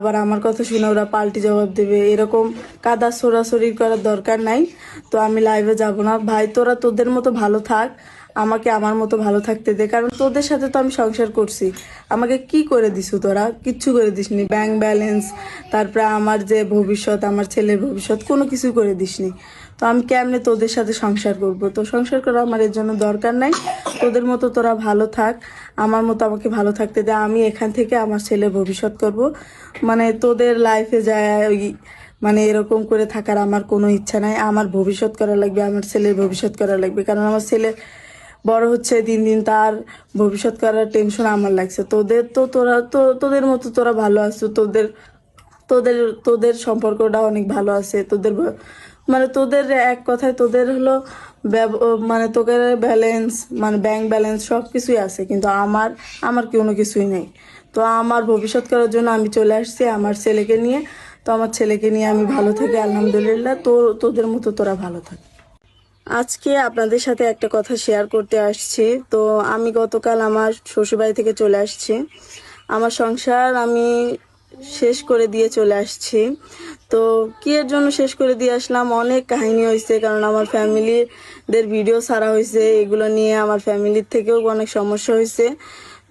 আবার আমার কথা শুনে ওরা পাল্টি জবাব দেবে, এরকম কাদা সরাসরি করার দরকার নাই। তো আমি লাইভে যাব না ভাই, তোরা তোদের মতো ভালো থাক, আমাকে আমার মতো ভালো থাকতে দে। কারণ তোদের সাথে তো আমি সংসার করছি, আমাকে কি করে দিছু তোরা? কিচ্ছু করে দিসনি। ব্যাংক ব্যালেন্স, তারপরে আমার যে ভবিষ্যৎ, আমার ছেলের ভবিষ্যৎ, কোনো কিছু করে দিসনি। তো আমি কেমনে তোদের সাথে সংসার করব? তো সংসার করা আমার এর জন্য দরকার নাই। তোদের মতো তোরা ভালো থাক, আমার মতো আমাকে ভালো থাকতে দে। আমি এখান থেকে আমার ছেলের ভবিষ্যৎ করব। মানে তোদের লাইফে যায় ওই মানে এরকম করে থাকার আমার কোনো ইচ্ছা নাই। আমার ভবিষ্যৎ করা লাগবে, আমার ছেলের ভবিষ্যৎ করা লাগবে। কারণ আমার ছেলে বড় হচ্ছে দিন দিন, তার ভবিষ্যৎ করার টেনশন আমার লাগছে। তোদের তো তোরা তো তোদের মতো তোরা ভালো আছো, তোদের তোদের তোদের সম্পর্কটা অনেক ভালো আছে। তোদের মানে তোদের এক কথায় তোদের হলো মানে তোদের ব্যালেন্স, মানে ব্যাংক ব্যালেন্স সব কিছুই আছে, কিন্তু আমার আমার কোনো কিছুই নেই। তো আমার ভবিষ্যৎ করার জন্য আমি চলে আসছি আমার ছেলেকে নিয়ে। তো আমার ছেলেকে নিয়ে আমি ভালো থাকি আলহামদুলিল্লাহ। তো তোদের মতো তোরা ভালো থাক। আজকে আপনাদের সাথে একটা কথা শেয়ার করতে আসছি। তো আমি গতকাল আমার শ্বশুরবাড়ি থেকে চলে আসছি। আমার সংসার আমি শেষ করে দিয়ে চলে আসছি। তো কি এর জন্য শেষ করে দিয়ে আসলাম, অনেক কাহিনী হয়েছে। কারণ আমার ফ্যামিলিদের ভিডিও ছাড়া হয়েছে, এগুলো নিয়ে আমার ফ্যামিলির থেকেও অনেক সমস্যা হয়েছে।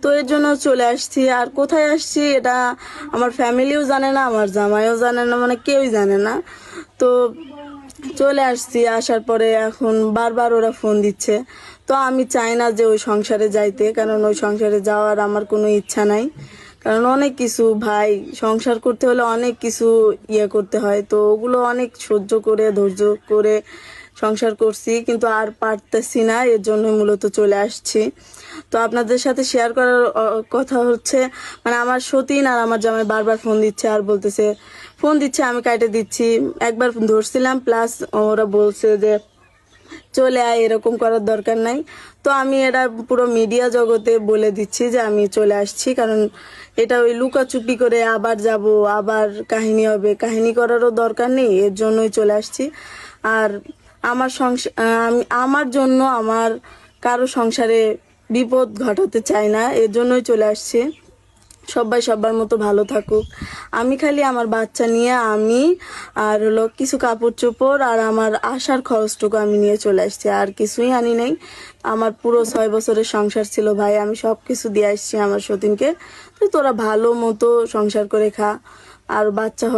তো এর জন্য চলে আসছি। আর কোথায় আসছি এটা আমার ফ্যামিলিও জানে না, আমার জামাইও জানে না, মানে কেউই জানে না। তো চলে আসছি, আসার পরে এখন বারবার ওরা ফোন দিচ্ছে। তো আমি চাই না যে ওই সংসারে যাইতে, কারণ ওই সংসারে যাওয়ার আমার কোনো ইচ্ছা নাই। কারণ অনেক কিছু ভাই, সংসার করতে হলে অনেক কিছু করতে হয়। তো ওগুলো অনেক সহ্য করে ধৈর্য করে সংসার করছি, কিন্তু আর পারতেছি না, এর জন্য মূলত চলে আসছি। তো আপনাদের সাথে শেয়ার করার কথা হচ্ছে, মানে আমার সতীন আর আমার জামাই বারবার ফোন দিচ্ছে আর বলতেছে, ফোন দিচ্ছে আমি কাটে দিচ্ছি। একবার ধরছিলাম, প্লাস ওরা বলছে যে চলে আয়, এরকম করার দরকার নাই। তো আমি এটা পুরো মিডিয়া জগতে বলে দিচ্ছি যে আমি চলে আসছি। কারণ এটা ওই লুকাচুপি করে আবার যাব, আবার কাহিনী হবে, কাহিনী করারও দরকার নেই, এর জন্যই চলে আসছি। আর আমার সংসার, আমি আমার জন্য আমার কারো সংসারে বিপদ ঘটাতে চাই না, এর জন্যই চলে আসছি। সবাই সবার মতো ভালো থাকুক। আমি খালি আমার বাচ্চা নিয়ে আমি আর হলো কিছু কাপড় চোপড় আর আমার আসার খরচটুকু আমি নিয়ে চলে আসছি, আর কিছুই আনি নাই। আমার পুরো 6 বছরের সংসার ছিল ভাই, আমি সব কিছু দিয়ে আসছি আমার সতীনকে। তো তোরা ভালো মতো সংসার করে খা, আর বাচ্চা